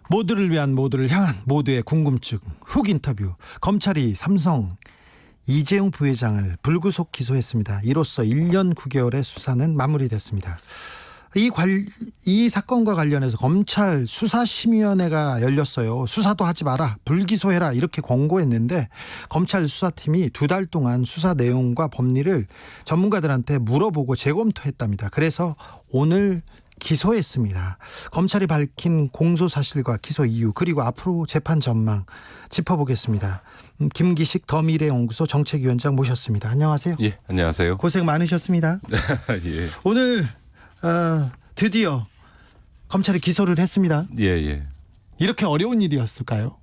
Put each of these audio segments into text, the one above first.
모두를 위한 모두를 향한 모두의 궁금증 훅 인터뷰. 검찰이 삼성 이재용 부회장을 불구속 기소했습니다. 이로써 1년 9개월의 수사는 마무리됐습니다. 이 사건과 관련해서 검찰 수사심의위원회가 열렸어요. 수사도 하지 마라, 불기소해라 이렇게 권고했는데 검찰 수사팀이 2달 동안 수사 내용과 법리를 전문가들한테 물어보고 재검토했답니다. 그래서 오늘 기소했습니다. 검찰이 밝힌 공소사실과 기소 이유 그리고 앞으로 재판 전망 짚어보겠습니다. 김기식 더미래연구소 정책위원장 모셨습니다. 안녕하세요. 예, 안녕하세요. 고생 많으셨습니다. 예. 오늘 드디어 검찰이 기소를 했습니다. 예. 이렇게 어려운 일이었을까요?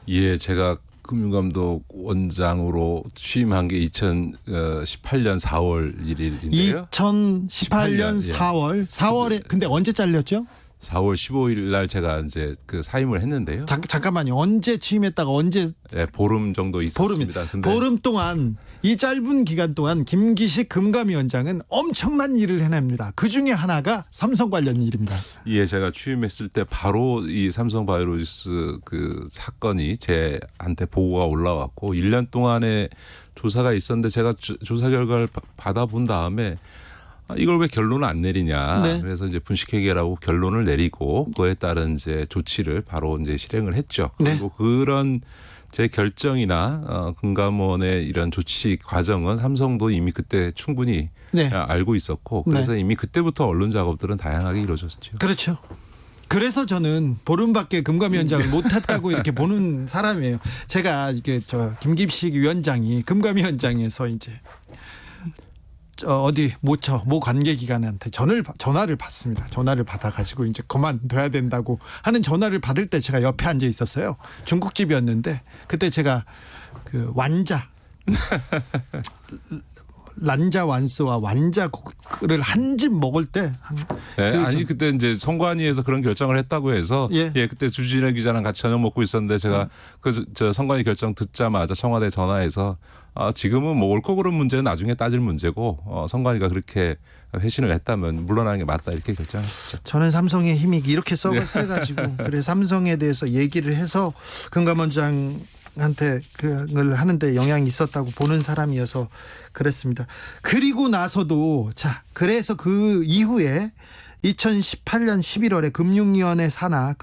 예, 제가 금융감독 원장으로 취임한 게 2018년 4월 1일인데요. 2018년 4월에 근데 언제 잘렸죠? 4월 15일 날 제가 이제 그 사임을 했는데요. 잠깐만요. 언제 취임했다가 언제? 네, 보름 정도 있었습니다. 보름 동안, 이 짧은 기간 동안 김기식 금감위원장은 엄청난 일을 해냅니다. 그 중에 하나가 삼성 관련 일입니다. 예, 제가 취임했을 때 바로 이 삼성바이오로직스 그 사건이 제한테 보고가 올라왔고 1년 동안의 조사가 있었는데 제가 조사 결과를 받아본 다음에 이걸 왜 결론을 안 내리냐. 네. 그래서 이제 분식회계라고 결론을 내리고 그에 따른 이제 조치를 바로 이제 실행을 했죠. 네. 그리고 그런 제 결정이나 금감원의 이런 조치 과정은 삼성도 이미 그때 충분히 네. 알고 있었고 그래서 이미 그때부터 언론 작업들은 다양하게 이루어졌죠. 그렇죠. 그래서 저는 보름밖에 금감위원장을 못했다고 이렇게 보는 사람이에요. 제가 이게 김기식 위원장이 금감위원장에서 이제 어디 모 관계기관한테 전화를 받습니다. 전화를 받아가지고 이제 그만둬야 된다고 하는 전화를 받을 때 제가 옆에 앉아 있었어요. 중국집이었는데 그때 제가 그 란자 완스와 완자를 한 집 먹을 때 아니 그때 이제 선관위에서 그런 결정을 했다고 해서 예 그때 주진애 기자랑 같이 저녁 먹고 있었는데 제가 저 선관위 결정 듣자마자 청와대 전화해서 지금은 뭐 옳고 그른 문제는 나중에 따질 문제고 선관위가 그렇게 회신을 했다면 물러나는 게 맞다 이렇게 결정했었죠. 저는 삼성의 힘이 이렇게 세가지고 그래서 삼성에 대해서 얘기를 해서 금감원장한테 그걸 하는데 영향이 있었다고 보는 사람이어서 그랬습니다. 그리고 나서도 그래서 그 이후에 2018년 11월에 금융위원회 산하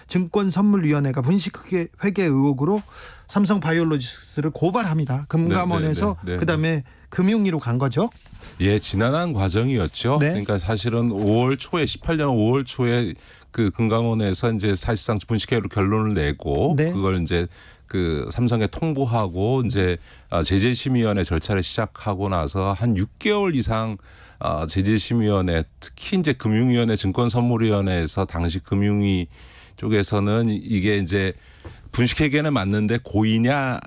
증권선물위원회가 분식회계 의혹으로 삼성바이오로직스를 고발합니다. 금감원에서 네. 그다음에 금융위로 간 거죠. 예, 지난한 과정이었죠. 네. 그러니까 사실은 18년 5월 초에 그 금감원에서 이제 사실상 분식회계로 결론을 내고 네. 그걸 이제 그 삼성에 통보하고 이제 제재심의위원회 절차를 시작하고 나서 한 6개월 이상 제재심의위원회 특히 이제 금융위원회 증권선물위원회에서 당시 금융위 쪽에서는 이게 이제 분식회계는 맞는데 고의냐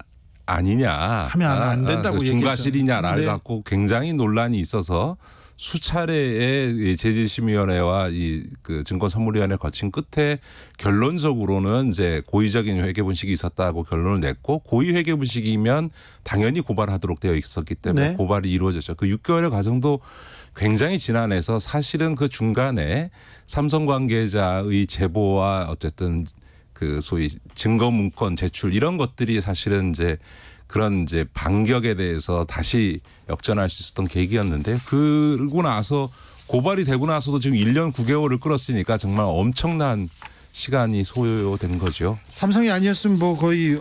아니냐 하면 안 된다고 중과실이냐를 네. 갖고 굉장히 논란이 있어서 수차례의 제재심의위원회와 그 증권선물위원회 거친 끝에 결론적으로는 이제 고의적인 회계 분식이 있었다고 결론을 냈고 고의 회계 분식이면 당연히 고발하도록 되어 있었기 때문에 네. 고발이 이루어졌죠. 그 6개월의 과정도 굉장히 지난해서 사실은 그 중간에 삼성 관계자의 제보와 어쨌든 그 소위 증거 문건 제출 이런 것들이 사실은 이제 그런 이제 반격에 대해서 다시 역전할 수 있었던 계기였는데 그러고 나서 고발이 되고 나서도 지금 1년 9개월을 끌었으니까 정말 엄청난 시간이 소요된 거죠. 삼성이 아니었으면 뭐 거의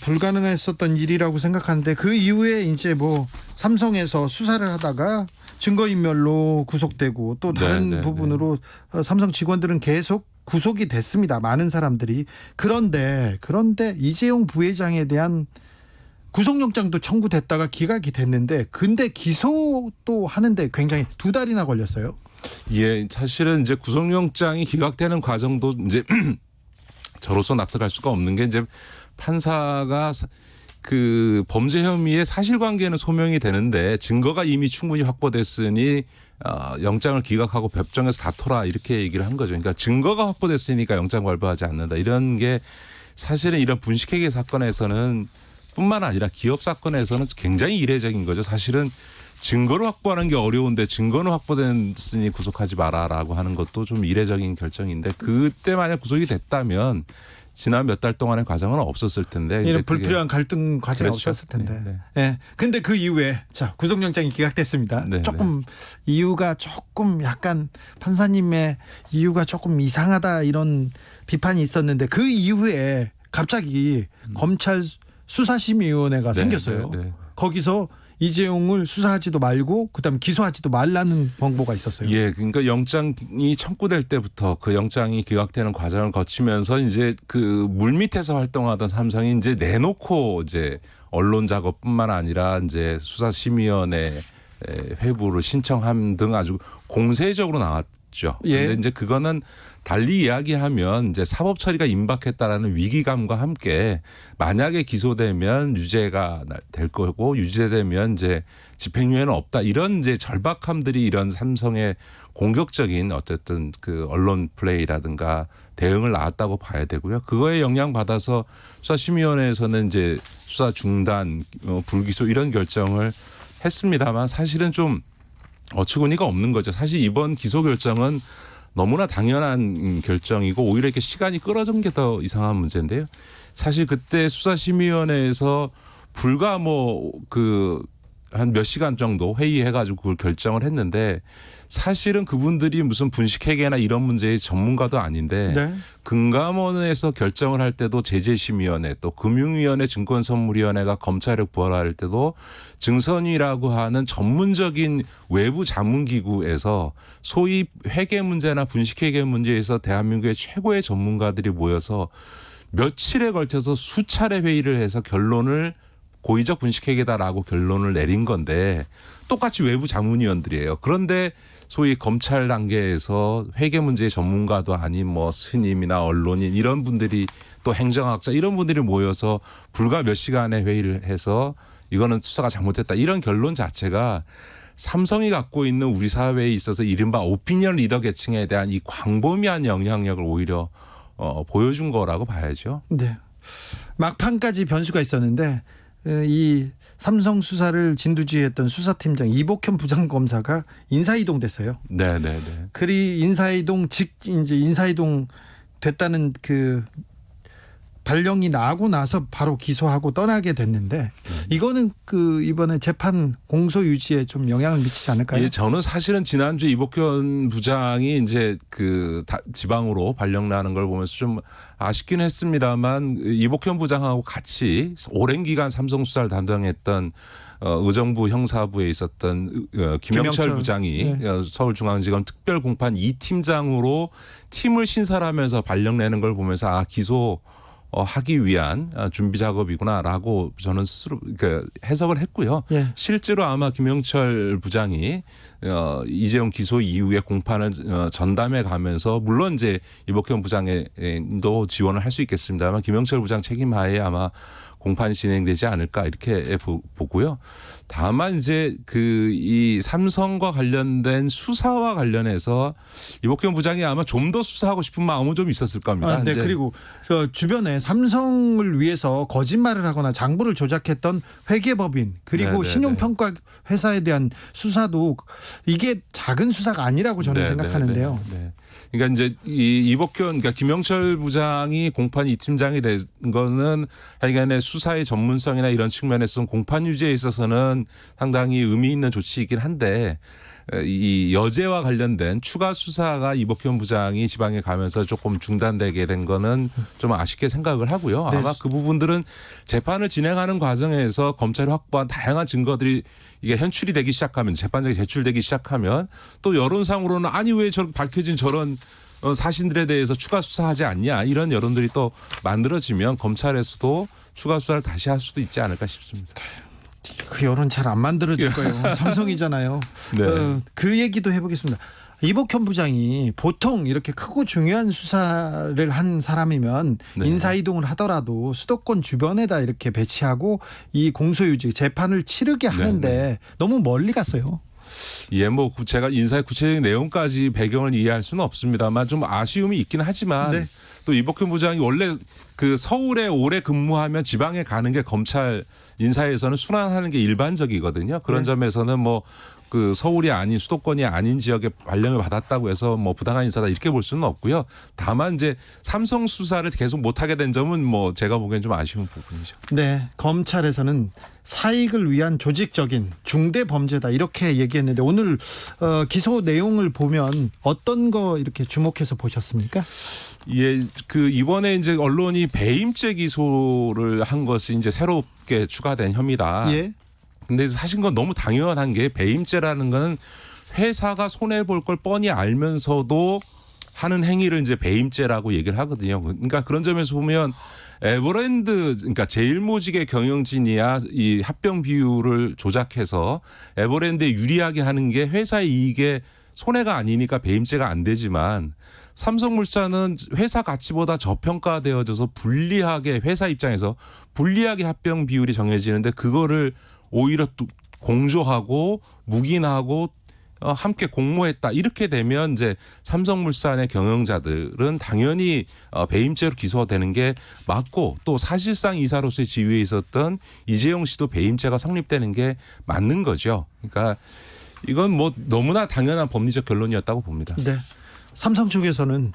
불가능했었던 일이라고 생각하는데 그 이후에 이제 뭐 삼성에서 수사를 하다가 증거인멸로 구속되고 또 다른 부분으로 삼성 직원들은 계속 구속이 됐습니다. 많은 사람들이. 그런데 이재용 부회장에 대한 구속영장도 청구됐다가 기각이 됐는데 근데 기소도 하는데 굉장히 2달이나 걸렸어요. 예, 사실은 이제 구속영장이 기각되는 과정도 이제 저로서 납득할 수가 없는 게 이제 판사가 그 범죄 혐의의 사실관계는 소명이 되는데 증거가 이미 충분히 확보됐으니 영장을 기각하고 법정에서 다퉈라 이렇게 얘기를 한 거죠. 그러니까 증거가 확보됐으니까 영장 발부하지 않는다 이런 게 사실은 이런 분식회계 사건에서는 뿐만 아니라 기업 사건에서는 굉장히 이례적인 거죠. 사실은 증거를 확보하는 게 어려운데 증거는 확보됐으니 구속하지 마라라고 하는 것도 좀 이례적인 결정인데 그때 만약 구속이 됐다면 지난 몇 달 동안의 과정은 없었을 텐데 이런 이제 그게 불필요한 갈등 과정이 그렇죠. 없었을 텐데. 네, 예. 근데 그 이후에 자 구속영장이 기각됐습니다. 네, 조금 이유가 조금 약간 판사님의 이유가 조금 이상하다 이런 비판이 있었는데 그 이후에 갑자기 검찰 수사심의위원회가 네, 생겼어요. 네, 네. 거기서 이재용을 수사하지도 말고 그다음에 기소하지도 말라는 권고가 있었어요. 예, 그러니까 영장이 청구될 때부터 그 영장이 기각되는 과정을 거치면서 이제 그 물밑에서 활동하던 삼성이 이제 내놓고 이제 언론 작업뿐만 아니라 이제 수사심의위원회 회부를 신청함 등 아주 공세적으로 나왔죠. 예. 근데 이제 그거는 달리 이야기하면 이제 사법 처리가 임박했다라는 위기감과 함께 만약에 기소되면 유죄가 될 거고 유죄되면 이제 집행유예는 없다 이런 이제 절박함들이 이런 삼성의 공격적인 어쨌든 그 언론 플레이라든가 대응을 낳았다고 봐야 되고요. 그거에 영향받아서 수사심의위원회에서는 이제 수사 중단, 불기소 이런 결정을 했습니다만 사실은 좀 어처구니가 없는 거죠. 사실 이번 기소 결정은 너무나 당연한 결정이고 오히려 이렇게 시간이 끌어진 게 더 이상한 문제인데요. 사실 그때 수사심의위원회에서 불과 한 몇 시간 정도 회의해가지고 그걸 결정을 했는데 사실은 그분들이 무슨 분식회계나 이런 문제의 전문가도 아닌데 네. 금감원에서 결정을 할 때도 제재심의위원회 또 금융위원회 증권선물위원회가 검찰에 부활할 때도 증선위라고 하는 전문적인 외부 자문기구에서 소위 회계 문제나 분식회계 문제에서 대한민국의 최고의 전문가들이 모여서 며칠에 걸쳐서 수차례 회의를 해서 결론을 고의적 분식회계다라고 결론을 내린 건데 똑같이 외부 자문위원들이에요. 그런데 소위 검찰 단계에서 회계 문제의 전문가도 아닌 스님이나 언론인 이런 분들이 또 행정학자 이런 분들이 모여서 불과 몇 시간의 회의를 해서 이거는 수사가 잘못됐다 이런 결론 자체가 삼성이 갖고 있는 우리 사회에 있어서 이른바 오피니언 리더 계층에 대한 이 광범위한 영향력을 오히려 보여준 거라고 봐야죠. 네. 막판까지 변수가 있었는데 이 삼성 수사를 진두지휘했던 수사팀장 이복현 부장검사가 인사이동됐어요. 네. 그리 인사이동 이제 인사이동 됐다는 그 발령이 나고 나서 바로 기소하고 떠나게 됐는데 이거는 그 이번에 재판 공소 유지에 좀 영향을 미치지 않을까요? 예, 저는 사실은 지난주에 이복현 부장이 이제 지방으로 발령 나는 걸 보면서 좀 아쉽긴 했습니다만 이복현 부장하고 같이 오랜 기간 삼성 수사를 담당했던 의정부 형사부에 있었던 김영철 부장이 서울중앙지검 특별공판 2팀장으로 팀을 신설하면서 발령 내는 걸 보면서 기소 하기 위한 준비 작업이구나라고 저는 스스로 해석을 했고요. 예. 실제로 아마 김영철 부장이 이재용 기소 이후에 공판을 전담해 가면서 물론 이제 이복현 부장도 지원을 할 수 있겠습니다만 김영철 부장 책임하에 아마 공판이 진행되지 않을까 이렇게 보고요. 다만 이제 이 삼성과 관련된 수사와 관련해서 이복현 부장이 아마 좀 더 수사하고 싶은 마음은 좀 있었을 겁니다. 네. 그리고 주변에 삼성을 위해서 거짓말을 하거나 장부를 조작했던 회계법인 그리고 신용평가 회사에 대한 수사도 이게 작은 수사가 아니라고 저는 생각하는데요. 네. 그러니까 이제 그러니까 김영철 부장이 공판 2팀장이 된 거는 하여간에 수사의 전문성이나 이런 측면에서는 공판 유지에 있어서는 상당히 의미 있는 조치이긴 한데 이 여죄와 관련된 추가 수사가 이복현 부장이 지방에 가면서 조금 중단되게 된 거는 좀 아쉽게 생각을 하고요. 아마 그 부분들은 재판을 진행하는 과정에서 검찰이 확보한 다양한 증거들이 이게 현출이 되기 시작하면 재판장에 제출되기 시작하면 또 여론상으로는 아니 왜 저렇게 밝혀진 저런 사실들에 대해서 추가 수사하지 않냐 이런 여론들이 또 만들어지면 검찰에서도 추가 수사를 다시 할 수도 있지 않을까 싶습니다. 그 여론 잘 안 만들어질 거예요. 삼성이잖아요. 네. 그 얘기도 해보겠습니다. 이복현 부장이 보통 이렇게 크고 중요한 수사를 한 사람이면 인사이동을 하더라도 수도권 주변에다 이렇게 배치하고 이 공소유지 재판을 치르게 하는데 너무 멀리 갔어요. 예, 뭐 제가 인사의 구체적인 내용까지 배경을 이해할 수는 없습니다만 좀 아쉬움이 있긴 하지만 네. 또 이복현 부장이 원래 그 서울에 오래 근무하면 지방에 가는 게 검찰 인사에서는 순환하는 게 일반적이거든요. 그런 네. 점에서는 뭐 그 서울이 아닌 수도권이 아닌 지역에 발령을 받았다고 해서 뭐 부당한 인사다 이렇게 볼 수는 없고요. 다만 이제 삼성 수사를 계속 못하게 된 점은 뭐 제가 보기엔 좀 아쉬운 부분이죠. 네, 검찰에서는 사익을 위한 조직적인 중대 범죄다 이렇게 얘기했는데 오늘 기소 내용을 보면 어떤 거 이렇게 주목해서 보셨습니까? 예, 그 이번에 이제 언론이 배임죄 기소를 한 것이 이제 새롭게 추가된 혐의다. 예. 근데 사실 그건 너무 당연한 게 배임죄라는 거는 회사가 손해 볼 걸 뻔히 알면서도 하는 행위를 이제 배임죄라고 얘기를 하거든요. 그러니까 그런 점에서 보면 에버랜드 그러니까 제일모직의 경영진이야 이 합병 비율을 조작해서 에버랜드에 유리하게 하는 게 회사의 이익에 손해가 아니니까 배임죄가 안 되지만 삼성물산은 회사 가치보다 저평가되어져서 불리하게 회사 입장에서 불리하게 합병 비율이 정해지는데 그거를 오히려 또 공조하고 묵인하고 함께 공모했다 이렇게 되면 이제 삼성물산의 경영자들은 당연히 배임죄로 기소되는 게 맞고 또 사실상 이사로서의 지위에 있었던 이재용 씨도 배임죄가 성립되는 게 맞는 거죠. 그러니까 이건 뭐 너무나 당연한 법리적 결론이었다고 봅니다. 네. 삼성 쪽에서는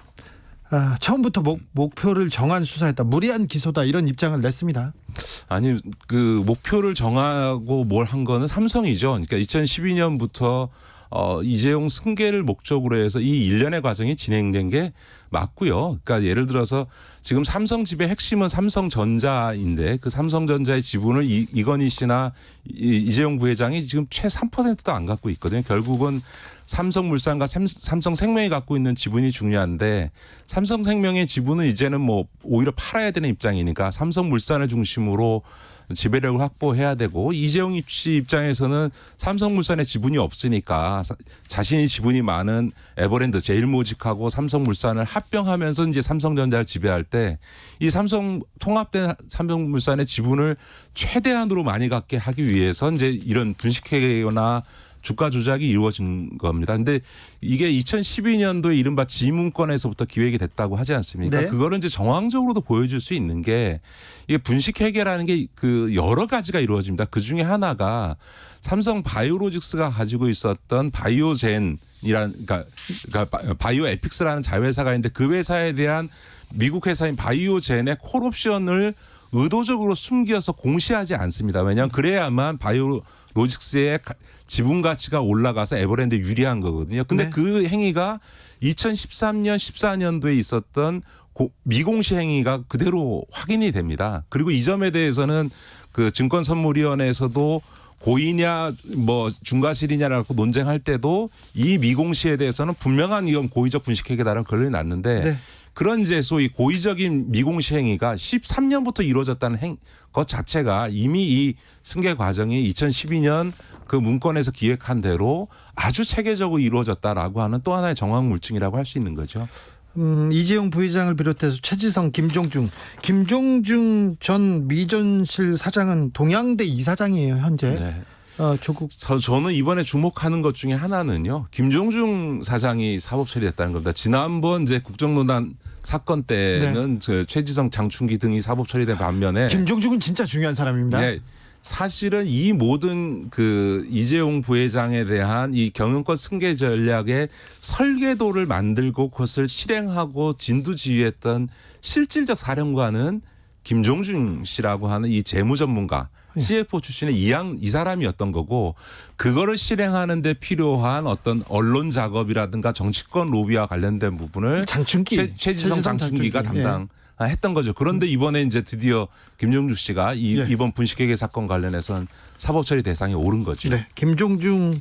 처음부터 목표를 정한 수사했다. 무리한 기소다 이런 입장을 냈습니다. 아니 그 목표를 정하고 뭘 한 거는 삼성이죠. 그러니까 2012년부터 이재용 승계를 목적으로 해서 이 일련의 과정이 진행된 게 맞고요. 그러니까 예를 들어서 지금 삼성 집의 핵심은 삼성전자인데 그 삼성전자의 지분을 이건희 씨나 이재용 부회장이 지금 채 3%도 안 갖고 있거든요. 결국은 삼성물산과 삼성생명이 갖고 있는 지분이 중요한데 삼성생명의 지분은 이제는 뭐 오히려 팔아야 되는 입장이니까 삼성물산을 중심으로 지배력을 확보해야 되고 이재용 씨 입장에서는 삼성물산의 지분이 없으니까 자신이 지분이 많은 에버랜드 제일모직하고 삼성물산을 합병하면서 이제 삼성전자를 지배할 때 이 삼성 통합된 삼성물산의 지분을 최대한으로 많이 갖게 하기 위해서 이제 이런 분식회계나 주가 조작이 이루어진 겁니다. 근데 이게 2012년도에 이른바 지문권에서부터 기획이 됐다고 하지 않습니까? 네. 그거를 이제 정황적으로도 보여줄 수 있는 게 이게 분식회계라는 게 그 여러 가지가 이루어집니다. 그 중에 하나가 삼성 바이오로직스가 가지고 있었던 그러니까 바이오 에픽스라는 자회사가 있는데 그 회사에 대한 미국 회사인 바이오젠의 콜옵션을 의도적으로 숨겨서 공시하지 않습니다. 왜냐하면 그래야만 바이오로직스의 지분 가치가 올라가서 에버랜드에 유리한 거거든요. 근데 네. 그 행위가 2013년, 14년도에 있었던 미공시 행위가 그대로 확인이 됩니다. 그리고 이 점에 대해서는 그 증권선물위원회에서도 고의냐 뭐 중과실이냐라고 논쟁할 때도 이 미공시에 대해서는 분명한 이건 고의적 분식회계다라는 결론이 났는데 네. 그런 이제 소위 고의적인 미공시 행위가 13년부터 이루어졌다는 것 자체가 이미 이 승계 과정이 2012년 그 문건에서 기획한 대로 아주 체계적으로 이루어졌다라고 하는 또 하나의 정황 물증이라고 할 수 있는 거죠. 이재용 부회장을 비롯해서 최지성, 김종중 전 미전실 사장은 동양대 이사장이에요 현재. 네. 조국. 저는 이번에 주목하는 것 중에 하나는요. 김종중 사장이 사법 처리됐다는 겁니다. 지난번 이제 국정농단 사건 때는 최지성, 장충기 등이 사법 처리된 반면에 김종중은 진짜 중요한 사람입니다. 네, 사실은 이 모든 그 이재용 부회장에 대한 이 경영권 승계 전략의 설계도를 만들고 그것을 실행하고 진두지휘했던 실질적 사령관은 김종중 씨라고 하는 이 재무 전문가 CFO 출신의 이 사람이었던 거고 그거를 실행하는 데 필요한 어떤 언론 작업이라든가 정치권 로비와 관련된 부분을 장충기 최지성 장충기가 담당했던 거죠. 그런데 이번에 이제 드디어 김종중 씨가 이번 분식회계 사건 관련해서는 사법 처리 대상에 오른 거죠. 네. 김종중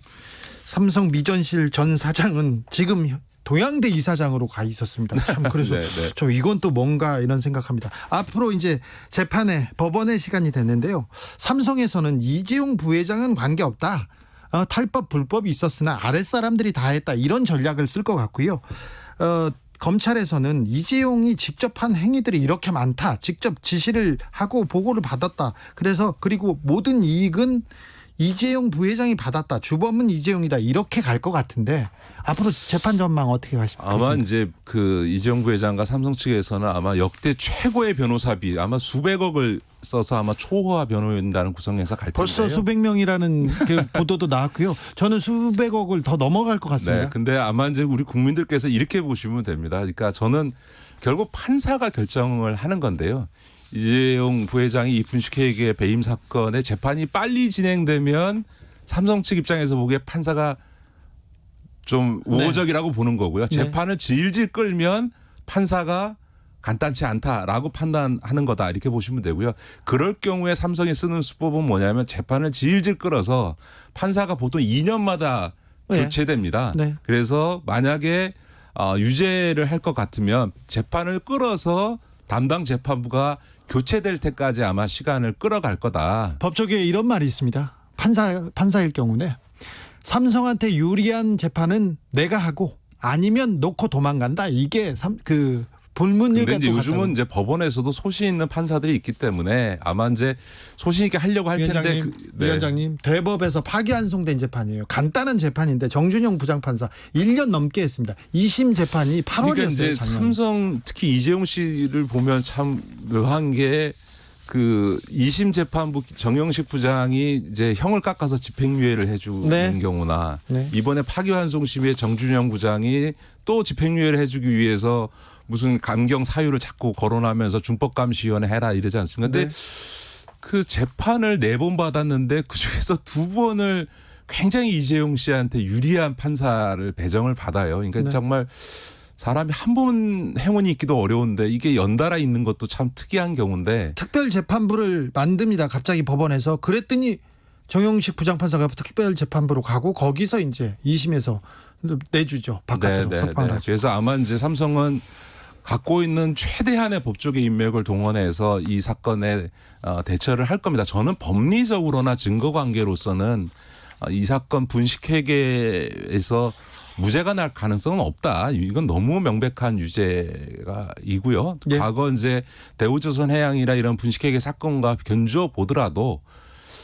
삼성 미전실 전 사장은 지금 동양대 이사장으로 가 있었습니다. 참 그래서 좀 이건 또 뭔가 이런 생각합니다. 앞으로 이제 재판에 법원의 시간이 됐는데요. 삼성에서는 이재용 부회장은 관계없다. 탈법 불법이 있었으나 아랫사람들이 다 했다. 이런 전략을 쓸 것 같고요. 검찰에서는 이재용이 직접 한 행위들이 이렇게 많다. 직접 지시를 하고 보고를 받았다. 그래서 그리고 모든 이익은 이재용 부회장이 받았다. 주범은 이재용이다. 이렇게 갈 것 같은데 앞으로 재판 전망 어떻게 가십니까? 아마 이제 그 이재용 부회장과 삼성 측에서는 아마 역대 최고의 변호사비 아마 수백억을 써서 아마 초호화 변호인단을 구성해서 갈 텐데요. 벌써 수백 명이라는 그 보도도 나왔고요. 저는 수백억을 더 넘어갈 것 같습니다. 네, 근데 아마 이제 우리 국민들께서 이렇게 보시면 됩니다. 그러니까 저는 결국 판사가 결정을 하는 건데요. 이재용 부회장이 이 분식회계 배임 사건의 재판이 빨리 진행되면 삼성 측 입장에서 보기에 판사가 좀 우호적이라고 보는 거고요. 재판을 질질 끌면 판사가 간단치 않다라고 판단하는 거다 이렇게 보시면 되고요. 그럴 경우에 삼성이 쓰는 수법은 뭐냐면 재판을 질질 끌어서 판사가 보통 2년마다 교체됩니다. 네. 그래서 만약에 유죄를 할 것 같으면 재판을 끌어서 담당 재판부가 교체될 때까지 아마 시간을 끌어갈 거다. 법조계에 이런 말이 있습니다. 판사일 경우는 삼성한테 유리한 재판은 내가 하고 아니면 놓고 도망간다. 이게 그 불문율과 근데 이제 요즘은 이제 법원에서도 소신 있는 판사들이 있기 때문에 아마 이제 소신 있게 하려고 할 텐데 위원장님 대법에서 파기환송된 재판이에요. 간단한 재판인데 정준영 부장판사 1년 넘게 했습니다. 2심 재판이 8월이었어요. 그러니까 이제 삼성 특히 이재용 씨를 보면 참 묘한 게 그 2심 재판부 정영식 부장이 이제 형을 깎아서 집행유예를 해주는 경우나 이번에 파기환송심의 정준영 부장이 또 집행유예를 해주기 위해서 무슨 감경 사유를 자꾸 거론하면서 준법감시위원회 해라 이러지 않습니까? 근데 그 재판을 4번 받았는데 그중에서 2번을 굉장히 이재용 씨한테 유리한 판사를 배정을 받아요. 그러니까 정말 사람이 한 번 행운이 있기도 어려운데 이게 연달아 있는 것도 참 특이한 경우인데 특별재판부를 만듭니다. 갑자기 법원에서. 그랬더니 정영식 부장판사가 특별재판부로 가고 거기서 이제 2심에서 내주죠. 바깥으로 석방을 하죠. 그래서 아마 이제 삼성은 갖고 있는 최대한의 법조계 인맥을 동원해서 이 사건에 대처를 할 겁니다. 저는 법리적으로나 증거관계로서는 이 사건 분식회계에서 무죄가 날 가능성은 없다. 이건 너무 명백한 유죄가 이고요. 과거 이제 대우조선해양이나 이런 분식회계 사건과 견주어 보더라도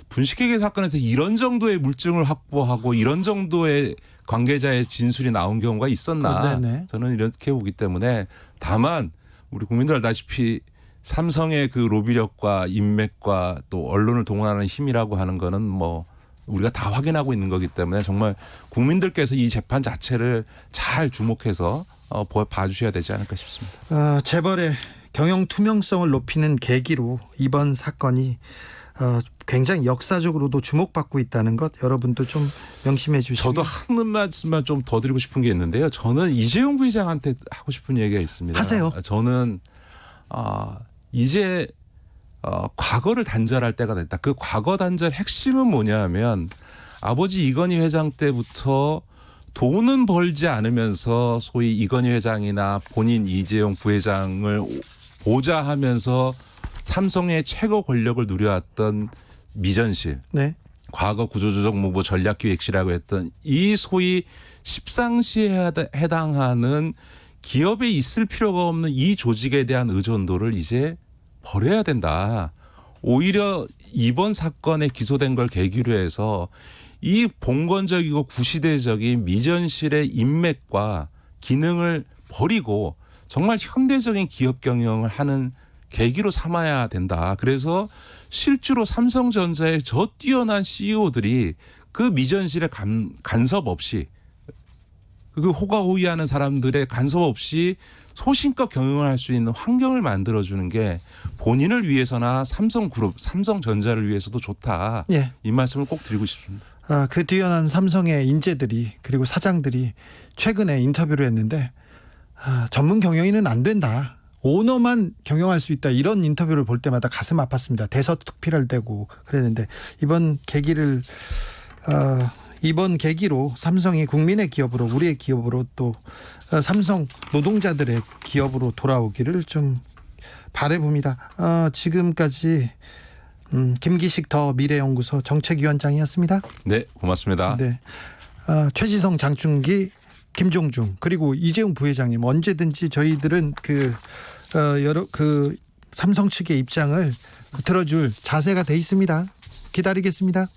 분식회계 사건에서 이런 정도의 물증을 확보하고 이런 정도의 관계자의 진술이 나온 경우가 있었나. 저는 이렇게 보기 때문에 다만 우리 국민들 알다시피 삼성의 그 로비력과 인맥과 또 언론을 동원하는 힘이라고 하는 거는 뭐 우리가 다 확인하고 있는 거기 때문에 정말 국민들께서 이 재판 자체를 잘 주목해서 봐주셔야 되지 않을까 싶습니다. 재벌의 경영 투명성을 높이는 계기로 이번 사건이 굉장히 역사적으로도 주목받고 있다는 것 여러분도 좀 명심해 주시고. 저도 한 말씀만 좀 더 드리고 싶은 게 있는데요. 저는 이재용 부회장한테 하고 싶은 얘기가 있습니다. 하세요. 저는 이제 과거를 단절할 때가 됐다. 그 과거 단절 핵심은 뭐냐면 아버지 이건희 회장 때부터 돈은 벌지 않으면서 소위 이건희 회장이나 본인 이재용 부회장을 보좌하면서 삼성의 최고 권력을 누려왔던 미전실. 과거 구조조정무부 전략기획실이라고 했던 이 소위 십상시에 해당하는 기업에 있을 필요가 없는 이 조직에 대한 의존도를 이제 버려야 된다. 오히려 이번 사건에 기소된 걸 계기로 해서 이 봉건적이고 구시대적인 미전실의 인맥과 기능을 버리고 정말 현대적인 기업 경영을 하는 계기로 삼아야 된다. 그래서 실제로 삼성전자의 저 뛰어난 CEO들이 그 미전실에 간섭 없이 그 호가호위하는 사람들의 간섭 없이 소신껏 경영을 할 수 있는 환경을 만들어주는 게 본인을 위해서나 삼성그룹, 삼성전자를 위해서도 좋다. 이 말씀을 꼭 드리고 싶습니다. 그 뛰어난 삼성의 인재들이 그리고 사장들이 최근에 인터뷰를 했는데 전문 경영인은 안 된다. 오너만 경영할 수 있다. 이런 인터뷰를 볼 때마다 가슴 아팠습니다. 대서특필되고 그랬는데 이번 계기로 삼성이 국민의 기업으로 우리의 기업으로 또 삼성 노동자들의 기업으로 돌아오기를 좀 바라봅니다. 지금까지 김기식 더 미래연구소 정책위원장이었습니다. 네, 고맙습니다. 최지성, 장충기, 김종중 그리고 이재용 부회장님 언제든지 저희들은 여러 삼성 측의 입장을 들어줄 자세가 돼 있습니다. 기다리겠습니다.